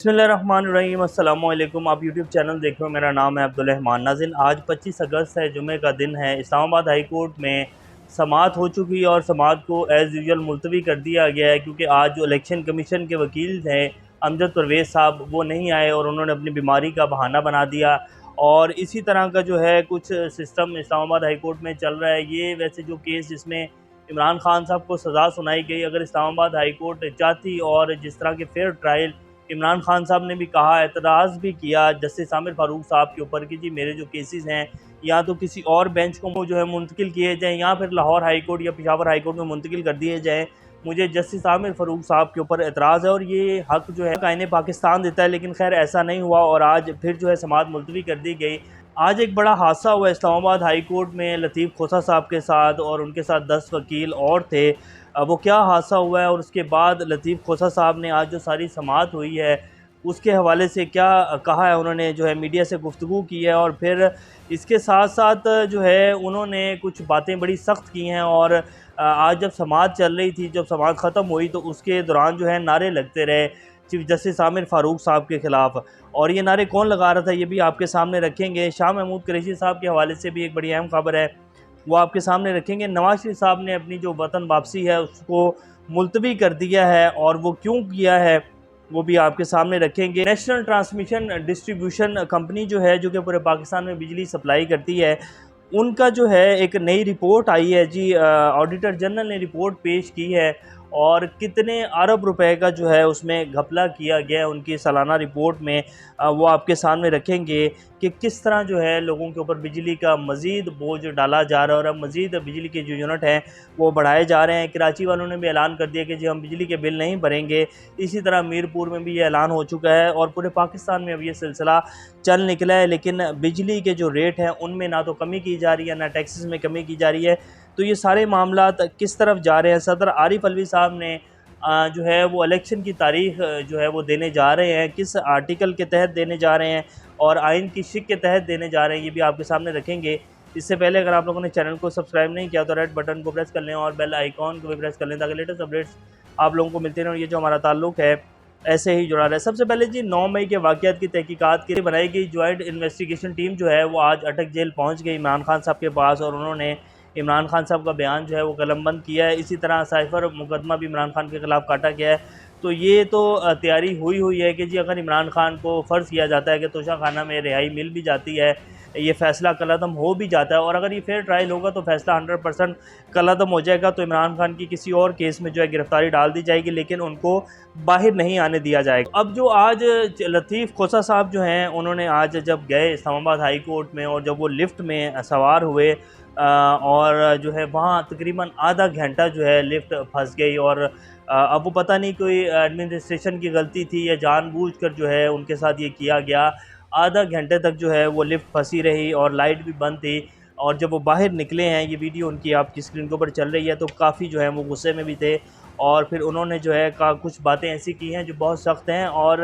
बिस्मिल्लाहिर्रहमानिर्रहीम अस्सलाम वालेकुम। आप यूट्यूब चैनल देख रहे हो, मेरा नाम है अब्दुल रहमान। नाज़रीन, आज 25 अगस्त है, जुमे का दिन है। इस्लामाबाद हाई कोर्ट में समाअत हो चुकी है और समाअत को एज़ यूजुअल मुलतवी कर दिया गया है, क्योंकि आज जो इलेक्शन कमीशन के वकील हैं अमजद परवेज़ साहब, वो नहीं आए और उन्होंने अपनी बीमारी का बहाना बना दिया। और इसी तरह का जो है कुछ सिस्टम इस्लामाबाद हाई कोर्ट में चल रहा है। ये वैसे जो केस जिसमें इमरान खान साहब को सज़ा सुनाई गई, अगर इस्लामाबाद हाई कोर्ट चाहती और जिस तरह के फेयर ट्रायल इमरान खान साहब ने भी कहा, एतराज़ भी किया जस्टिस आमिर फ़ारूक साहब के ऊपर कि जी मेरे जो केसेस हैं या तो किसी और बेंच को जो है मुंतकिल किए जाएँ या फिर लाहौर हाई कोर्ट या पेशावर हाई कोर्ट में मुंतकिल कर दिए जाएँ। मुझे जस्टिस आमिर फ़ारूक साहब के ऊपर एतराज़ है और ये हक़ जो है आईन पाकिस्तान देता है, लेकिन खैर ऐसा नहीं हुआ और आज फिर जो है समाअत मुलतवी कर दी गई। आज एक बड़ा हादसा हुआ इस्लामाबाद हाई कोर्ट में लतीफ़ खोसा साहब के साथ, और उनके साथ 10 वकील और थे। वो क्या हादसा हुआ है और उसके बाद लतीफ़ खोसा साहब ने आज जो सारी समाअत हुई है उसके हवाले से क्या कहा है, उन्होंने जो है मीडिया से गुफ्तगू की है। और फिर इसके साथ साथ जो है उन्होंने कुछ बातें बड़ी सख्त की हैं। और आज जब समाअत चल रही थी, जब समाअत ख़त्म हुई, तो उसके दौरान जो है नारे लगते रहे चीफ जस्टिस आमिर फ़ारूक साहब के ख़िलाफ़। और ये नारे कौन लगा रहा था, ये भी आपके सामने रखेंगे। शाह महमूद कुरैशी साहब के हवाले से भी एक बड़ी अहम खबर है, वो आपके सामने रखेंगे। नवाज शरीफ साहब ने अपनी जो वतन वापसी है उसको मुलतवी कर दिया है, और वो क्यों किया है वो भी आपके सामने रखेंगे। नेशनल ट्रांसमिशन डिस्ट्रीब्यूशन कंपनी जो है, जो कि पूरे पाकिस्तान में बिजली सप्लाई करती है, उनका जो है एक नई रिपोर्ट आई है जी। ऑडिटर जनरल ने रिपोर्ट पेश की है और कितने अरब रुपए का जो है उसमें घपला किया गया है उनकी सालाना रिपोर्ट में। वो आपके सामने रखेंगे कि किस तरह जो है लोगों के ऊपर बिजली का मज़ीद बोझ डाला जा रहा है और अब मज़ीद बिजली के जो यूनिट हैं वो बढ़ाए जा रहे हैं। कराची वालों ने भी ऐलान कर दिया कि जी हम बिजली के बिल नहीं भरेंगे। इसी तरह मीरपुर में भी ये ऐलान हो चुका है और पूरे पाकिस्तान में अब ये सिलसिला चल निकला है। लेकिन बिजली के जो रेट हैं उनमें ना तो कमी की जा रही है, ना टैक्सेस में कमी की जा रही है। तो ये सारे मामलात किस तरफ जा रहे हैं? सदर आरिफ अलवी साहब ने जो है वो इलेक्शन की तारीख जो है वो देने जा रहे हैं, किस आर्टिकल के तहत देने जा रहे हैं और आइन की शिक के तहत देने जा रहे हैं, ये भी आपके सामने रखेंगे। इससे पहले अगर आप लोगों ने चैनल को सब्सक्राइब नहीं किया तो रेड बटन को प्रेस कर लें और बेल आइकॉन को भी प्रेस कर लें, ताकि लेटेस्ट अपडेट्स आप लोगों को मिलते रहें और ये जो हमारा ताल्लुक है ऐसे ही जुड़ा रहे। सबसे पहले जी, 9 मई के वाक़यात की तहकीकात के लिए बनाई गई जॉइंट इन्वेस्टिगेशन टीम जो है वो आज अटक जेल पहुँच गई इमरान खान साहब के पास, और उन्होंने इमरान खान साहब का बयान जो है वो कलमबंद किया है। इसी तरह साइफ़र मुकदमा भी इमरान खान के ख़िलाफ़ काटा गया है। तो ये तो तैयारी हुई है कि जी अगर इमरान खान को फ़र्ज़ किया जाता है कि तोशा खाना में रिहाई मिल भी जाती है, ये फ़ैसला कलअदम हो भी जाता है, और अगर ये फेयर ट्रायल होगा तो फ़ैसला 100% कलअदम हो जाएगा, तो इमरान खान की किसी और केस में जो है गिरफ़्तारी डाल दी जाएगी, लेकिन उनको बाहर नहीं आने दिया जाएगा। अब जो आज लतीफ़ खोसा साहब जो हैं, उन्होंने आज जब गए इस्लामाबाद हाई कोर्ट में और जब वो लिफ्ट में सवार हुए और जो है वहाँ तकरीबन आधा घंटा जो है लिफ्ट फंस गई। और अब वो पता नहीं कोई एडमिनिस्ट्रेशन की गलती थी या जानबूझकर जो है उनके साथ ये किया गया। आधा घंटे तक जो है वो लिफ्ट फंसी रही और लाइट भी बंद थी, और जब वो बाहर निकले हैं, ये वीडियो उनकी आपकी स्क्रीन के ऊपर चल रही है, तो काफ़ी जो है वो गुस्से में भी थे। और फिर उन्होंने जो है कुछ बातें ऐसी की हैं जो बहुत सख्त हैं और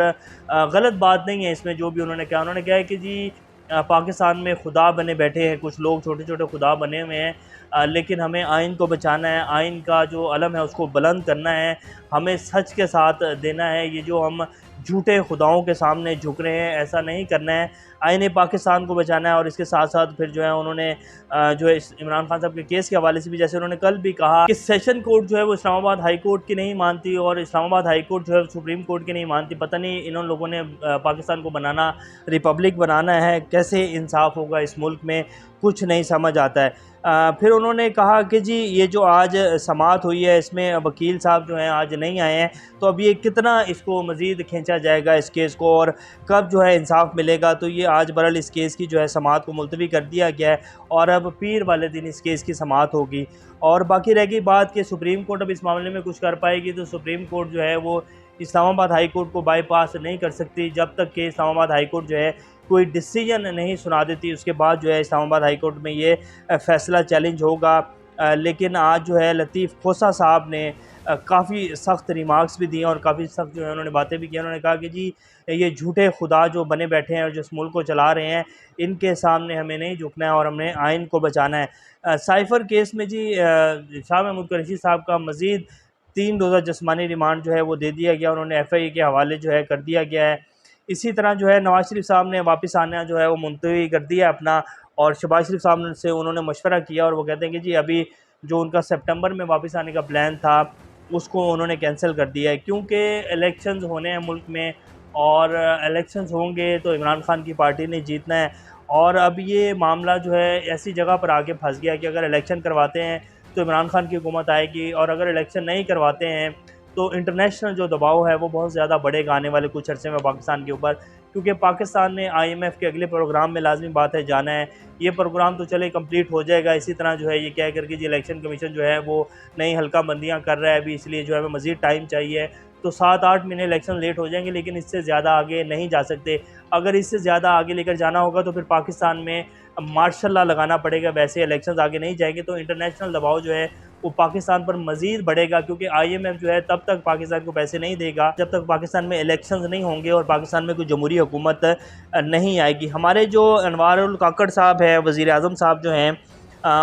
गलत बात नहीं है इसमें। जो भी उन्होंने कहा है कि जी पाकिस्तान में खुदा बने बैठे हैं कुछ लोग, छोटे छोटे खुदा बने हुए हैं, लेकिन हमें आइन को बचाना है, आइन का जो अलम है उसको बुलंद करना है, हमें सच के साथ देना है। ये जो हम झूठे खुदाओं के सामने झुक रहे हैं, ऐसा नहीं करना है, आइन पाकिस्तान को बचाना है। और इसके साथ साथ फिर जो है उन्होंने जो है इमरान खान साहब के केस के हवाले से भी, जैसे उन्होंने कल भी कहा कि सेशन कोर्ट जो है वो इस्लामाबाद हाई कोर्ट की नहीं मानती और इस्लामाबाद हाई कोर्ट जो है सुप्रीम कोर्ट की नहीं मानती। पता नहीं इन लोगों ने पाकिस्तान को बनाना, रिपब्लिक बनाना है, कैसे इंसाफ होगा इस मुल्क में, कुछ नहीं समझ आता है। फिर उन्होंने कहा कि जी ये जो आज समाअत हुई है इसमें वकील साहब जो हैं आज नहीं आए हैं, तो अब ये कितना इसको मज़ीद खींचा जाएगा इस केस को, और कब जो है इंसाफ मिलेगा। तो ये आज बहरहाल इस केस की जो है समाअत को मुलतवी कर दिया गया है और अब पीर वाले दिन इस केस की समाअत होगी। और बाकी रह गई बात कि सुप्रीम कोर्ट अब इस मामले में कुछ कर पाएगी, तो सुप्रीम कोर्ट जो है वो इस्लामाबाद हाई कोर्ट को बाईपास नहीं कर सकती जब तक कि इस्लामाबाद हाई कोर्ट जो है कोई डिसीजन नहीं सुना देती। उसके बाद जो है इस्लामाबाद हाई कोर्ट में ये फ़ैसला चैलेंज होगा। लेकिन आज जो है लतीफ़ खोसा साहब ने काफ़ी सख्त रिमार्क्स भी दिए और काफ़ी सख्त जो है उन्होंने बातें भी की। उन्होंने कहा कि जी ये झूठे खुदा जो बने बैठे हैं और जो इस मुल्क को चला रहे हैं, इनके सामने हमें नहीं झुकना है और हमने आइन को बचाना है। साइफ़र केस में जी शाह महमूद कुरैशी साहब का मज़ीद 3 रोज़ा जिस्मानी रिमांड जो है वो दे दिया गया, उन्होंने FIA के हवाले जो है कर दिया गया है। इसी तरह जो है नवाज़ शरीफ साहब ने वापस आना जो है वो मुलतवी कर दिया अपना, और शहबाज शरीफ साहब से उन्होंने मशवरा किया और वो कहते हैं कि जी अभी जो उनका सितंबर में वापस आने का प्लान था उसको उन्होंने कैंसिल कर दिया है, क्योंकि इलेक्शंस होने हैं मुल्क में, और इलेक्शंस होंगे तो इमरान खान की पार्टी ने जीतना है। और अब ये मामला जो है ऐसी जगह पर आके फंस गया कि अगर इलेक्शन करवाते हैं तो इमरान खान की हुकूमत आएगी, और अगर इलेक्शन नहीं करवाते हैं तो इंटरनेशनल जो दबाव है वो बहुत ज़्यादा बढ़ेगा आने वाले कुछ अरसे में पाकिस्तान के ऊपर, क्योंकि पाकिस्तान ने IMF के अगले प्रोग्राम में लाजमी बात है जाना है। ये प्रोग्राम तो चले कंप्लीट हो जाएगा, इसी तरह जो है ये कह करके जी इलेक्शन कमीशन जो है वो नई हल्का बंदियाँ कर रहा है अभी, इसलिए जो है हमें मज़ीद टाइम चाहिए। तो 7-8 महीने इलेक्शन लेट हो जाएंगे, लेकिन इससे ज़्यादा आगे नहीं जा सकते। अगर इससे ज़्यादा आगे लेकर जाना होगा तो फिर पाकिस्तान में मार्शल लॉ लगाना पड़ेगा, वैसे इलेक्शंस आगे नहीं जाएंगे तो इंटरनेशनल दबाव जो है वो पाकिस्तान पर मज़ीद बढ़ेगा, क्योंकि IMF जो है तब तक पाकिस्तान को पैसे नहीं देगा जब तक पाकिस्तान में इलेक्शंस नहीं होंगे और पाकिस्तान में कोई जमहूरी हुकूमत नहीं आएगी। हमारे जो अनवारुल काकड़ साहब हैं, वज़ीर आज़म साहब जो हैं,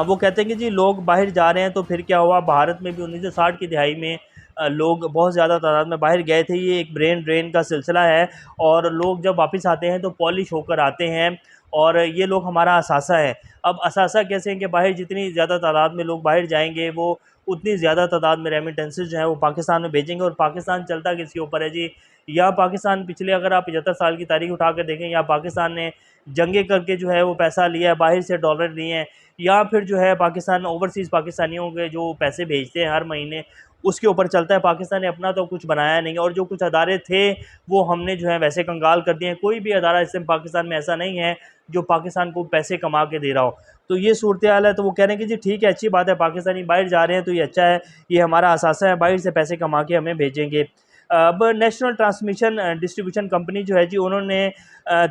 वो कहते हैं कि जी लोग बाहर जा रहे हैं तो फिर क्या हुआ, भारत में भी 1960 की दिहाई में लोग बहुत ज़्यादा तादाद में बाहर गए थे। ये एक ब्रेन ड्रेन का सिलसिला है, और लोग जब वापस आते हैं तो पॉलिश होकर आते हैं, और ये लोग हमारा असासा है। अब असासा कैसे हैं कि बाहर जितनी ज़्यादा तादाद में लोग बाहर जाएंगे वो उतनी ज़्यादा तादाद में रेमिटेंसेज जो हैं वो पाकिस्तान में भेजेंगे। और पाकिस्तान चलता किसके ऊपर है जी, या पाकिस्तान पिछले अगर आप 75 साल की तारीख उठा कर देखें, या पाकिस्तान ने जंगे करके जो है वो पैसा लिया है, बाहर से डॉलर लिए हैं, या फिर जो है पाकिस्तान ओवरसीज़ पाकिस्तानियों के जो पैसे भेजते हैं हर महीने उसके ऊपर चलता है। पाकिस्तान ने अपना तो कुछ बनाया नहीं, और जो कुछ अदारे थे वो हमने जो है वैसे कंगाल कर दिए हैं। कोई भी अदारा इस टाइम पाकिस्तान में ऐसा नहीं है जो पाकिस्तान को पैसे कमा के दे रहा हो। तो ये सूरत हाल है। तो वो कह रहे हैं कि जी ठीक है, अच्छी बात है, पाकिस्तानी बाहर जा रहे हैं तो ये अच्छा है, ये हमारा असासा है, बाहर से पैसे कमा के हमें भेजेंगे। अब नेशनल ट्रांसमिशन डिस्ट्रीब्यूशन कंपनी जो है जी, उन्होंने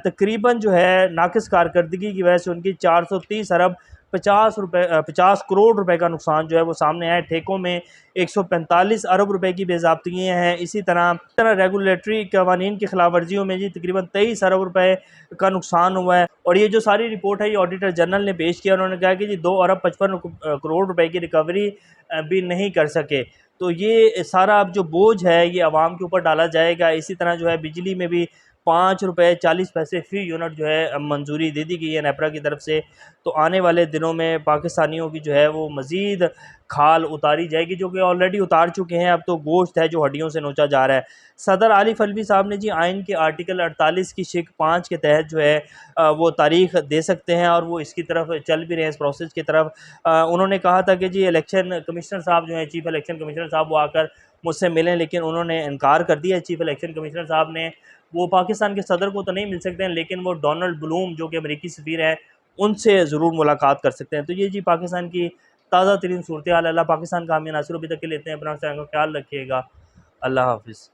तकरीबन जो है नाक़िस कारकर्दगी की वजह से उनकी 430 अरब 50 करोड़ रुपए का नुकसान जो है वो सामने आया है। ठेकों में 145 अरब रुपए की बेज़ाब्तियाँ हैं। इसी तरह रेगुलेटरी कवानीन की खिलाफ वर्जियों में जी तकरीबन 23 अरब रुपए का नुकसान हुआ है। और ये जो सारी रिपोर्ट है ये ऑडिटर जनरल ने पेश किया। उन्होंने कहा कि जी 2 अरब 55 करोड़ रुपए की रिकवरी भी नहीं कर सके। तो ये सारा अब जो बोझ है ये आवाम के ऊपर डाला जाएगा। इसी तरह जो है बिजली में भी 5 रुपये 40 पैसे फ़ी यूनिट जो है मंजूरी दे दी गई है नेपरा की तरफ से। तो आने वाले दिनों में पाकिस्तानियों की जो है वो मज़ीद खाल उतारी जाएगी, जो कि ऑलरेडी उतार चुके हैं। अब तो गोश्त है जो हड्डियों से नोचा जा रहा है। सदर आरिफ अलवी साहब ने जी आइन के आर्टिकल 48 की शिक 5 के तहत जो है वो तारीख दे सकते हैं, और वो इसकी तरफ चल भी रहे हैं, इस प्रोसेस की तरफ। उन्होंने कहा था कि जी इलेक्शन कमिश्नर साहब जो हैं, चीफ़ इलेक्शन कमिश्नर साहब, वो आकर मुझसे मिलें, लेकिन उन्होंने इनकार कर दिया। चीफ़ इलेक्शन कमिश्नर साहब ने, वो पाकिस्तान के सदर को तो नहीं मिल सकते हैं, लेकिन वो डोनाल्ड ब्लूम जो कि अमेरिकी सफ़ीर है उनसे ज़रूर मुलाकात कर सकते हैं। तो ये जी पाकिस्तान की ताज़ा तरीन सूरत हाल। अल्लाह पाकिस्तान का हामी नासिर अभी तक के लेते हैं। अपना ख्याल रखिएगा। अल्लाह हाफ़िज़।